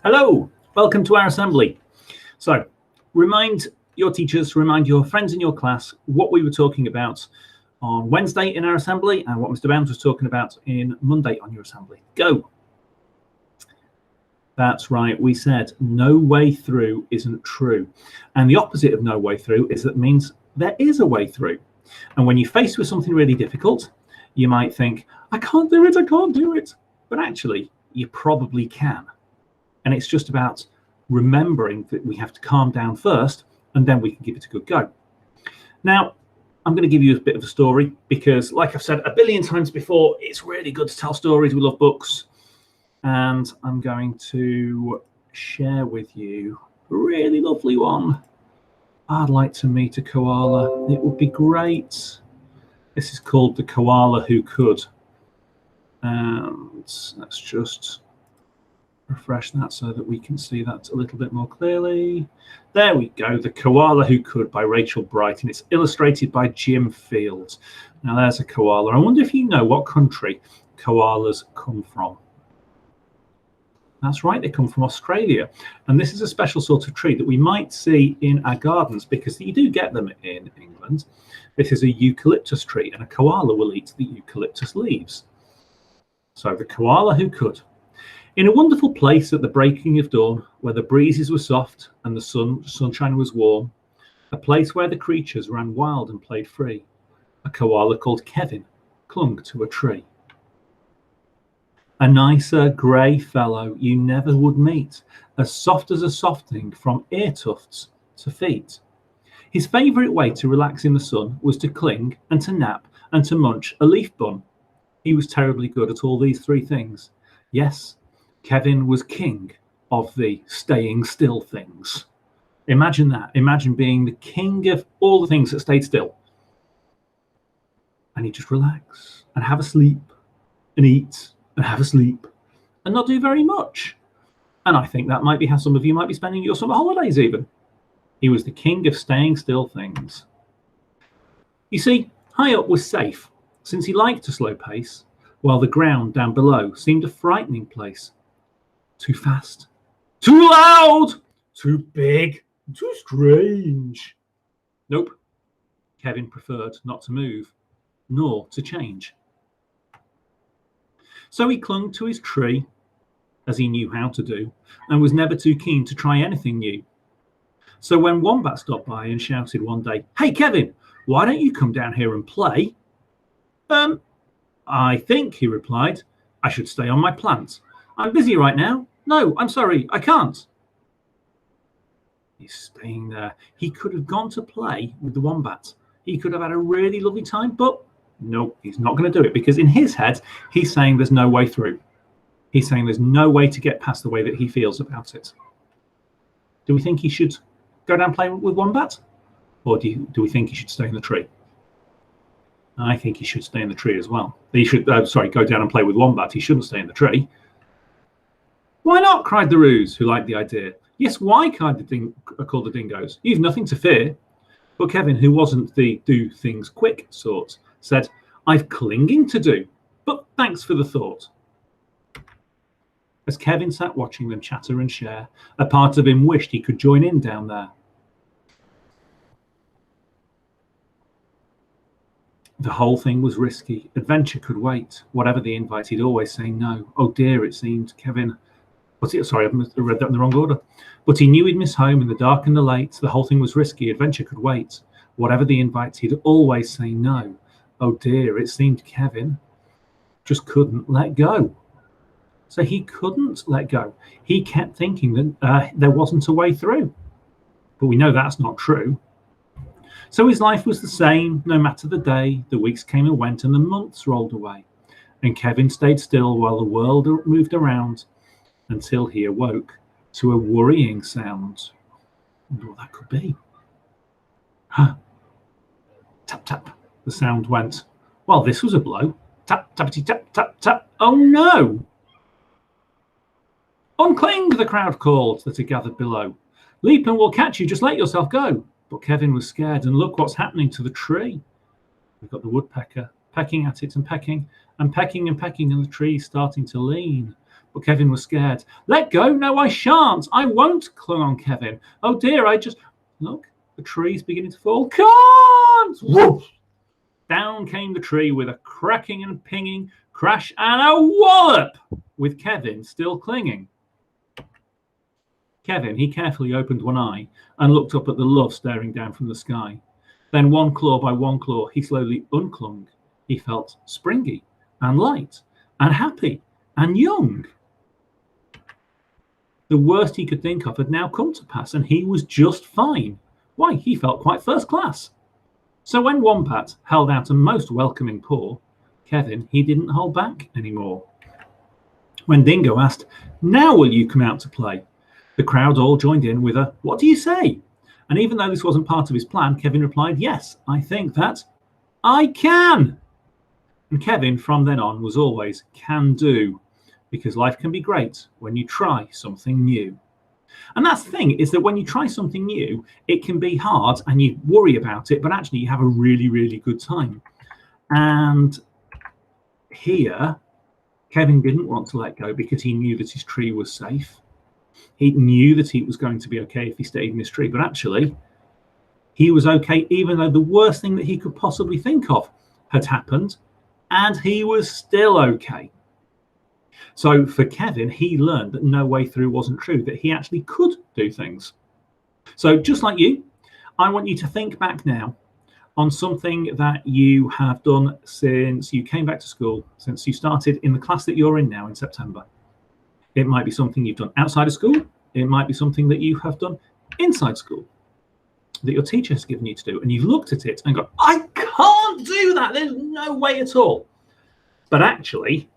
Hello, welcome to our assembly. So, remind your teachers, remind your friends in your class what we were talking about on Wednesday in our assembly and what Mr. Bounds was talking about in Monday on your assembly. Go. That's right, we said no way through isn't true. And the opposite of no way through is that means there is a way through. And when you're faced with something really difficult, you might think, I can't do it, I can't do it. But actually, you probably can. And it's just about remembering that we have to calm down first, and then we can give it a good go. Now, I'm going to give you a bit of a story because, like I've said a billion times before, it's really good to tell stories. We love books. And I'm going to share with you a really lovely one. I'd like to meet a koala. It would be great. This is called The Koala Who Could. And let's just refresh that so that we can see that a little bit more clearly. There we go, The Koala Who Could by Rachel Bright, and it's illustrated by Jim Fields. Now there's a koala. I wonder if you know what country koalas come from. That's right, they come from Australia. And this is a special sort of tree that we might see in our gardens because you do get them in England. This is a eucalyptus tree, and a koala will eat the eucalyptus leaves. So The Koala Who Could. In a wonderful place at the breaking of dawn, where the breezes were soft and the sunshine was warm, a place where the creatures ran wild and played free, a koala called Kevin clung to a tree. A nicer grey fellow you never would meet, as soft as a softing from ear tufts to feet. His favourite way to relax in the sun was to cling and to nap and to munch a leaf bun. He was terribly good at all these three things. Yes, Kevin was king of the staying still things. Imagine that. Imagine being the king of all the things that stayed still. And he'd just relax and have a sleep and eat and have a sleep and not do very much. And I think that might be how some of you might be spending your summer holidays even. He was the king of staying still things. You see, high up was safe, since he liked a slow pace, while the ground down below seemed a frightening place. Too fast, too loud, too big, too strange. Nope, Kevin preferred not to move, nor to change. So he clung to his tree, as he knew how to do, and was never too keen to try anything new. So when Wombat stopped by and shouted one day, "Hey Kevin, why don't you come down here and play?" I think, he replied, I should stay on my plant. I'm busy right now. No, I'm sorry, I can't. He's staying there. He could have gone to play with the Wombat. He could have had a really lovely time, but no, he's not going to do it because in his head, he's saying there's no way through. He's saying there's no way to get past the way that he feels about it. Do we think he should go down and play with Wombat? Or do we think he should stay in the tree? I think he should stay in the tree as well. He should, go down and play with Wombat. He shouldn't stay in the tree. Why not? Cried the Roos, who liked the idea. Yes, why? Called the Dingoes. You've nothing to fear. But Kevin, who wasn't the do things quick sort, said, I've clinging to do, but thanks for the thought. As Kevin sat watching them chatter and share, a part of him wished he could join in down there. The whole thing was risky. Adventure could wait. Whatever the invite, he'd always say no. Oh dear, it seemed, Kevin. Sorry, I read that in the wrong order. But he knew he'd miss home in the dark and the late. The whole thing was risky. Adventure could wait. Whatever the invite, he'd always say no. Oh dear, it seemed Kevin just couldn't let go. So he couldn't let go. He kept thinking that there wasn't a way through. But we know that's not true. So his life was the same, no matter the day. The weeks came and went, and the months rolled away. And Kevin stayed still while the world moved around until he awoke to a worrying sound. I wonder what that could be. Huh. Tap, tap, the sound went. Well, this was a blow. Tap, tappity, tap, tap, tap. Oh, no. Uncling, the crowd called that had gathered below. Leap and we'll catch you, just let yourself go. But Kevin was scared, and look what's happening to the tree. We've got the woodpecker pecking at it and pecking and pecking and pecking, and the tree's starting to lean. But Kevin was scared. Let go. No, I shan't. I won't, clung on Kevin. Oh dear, look, the tree's beginning to fall. Can't! Woof! Down came the tree with a cracking and pinging, crash and a wallop, with Kevin still clinging. Kevin, he carefully opened one eye and looked up at the love staring down from the sky. Then one claw by one claw, he slowly unclung. He felt springy and light and happy and young. The worst he could think of had now come to pass, and he was just fine. Why, he felt quite first class. So when Wombat held out a most welcoming paw, Kevin, he didn't hold back anymore. When Dingo asked, now will you come out to play? The crowd all joined in with a, what do you say? And even though this wasn't part of his plan, Kevin replied, yes, I think that I can. And Kevin, from then on, was always can do, because life can be great when you try something new. And that's the thing, is that when you try something new, it can be hard and you worry about it, but actually you have a really, really good time. And here, Kevin didn't want to let go because he knew that his tree was safe. He knew that he was going to be okay if he stayed in his tree, but actually he was okay even though the worst thing that he could possibly think of had happened, and he was still okay. So for Kevin, he learned that no way through wasn't true, that he actually could do things. So just like you, I want you to think back now on something that you have done since you came back to school, since you started in the class that you're in now in September. It might be something you've done outside of school. It might be something that you have done inside school that your teacher has given you to do. And you've looked at it and gone, I can't do that. There's no way at all. But actually,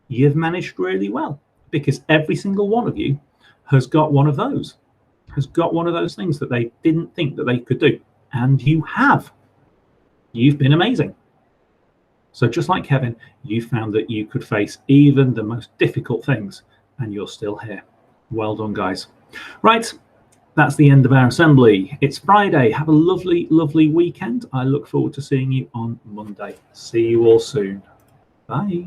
you've managed really well because every single one of you has got one of those, things that they didn't think that they could do. And you have. You've been amazing. So just like Kevin, you found that you could face even the most difficult things, and you're still here. Well done, guys. Right, that's the end of our assembly. It's Friday. Have a lovely, lovely weekend. I look forward to seeing you on Monday. See you all soon. Bye.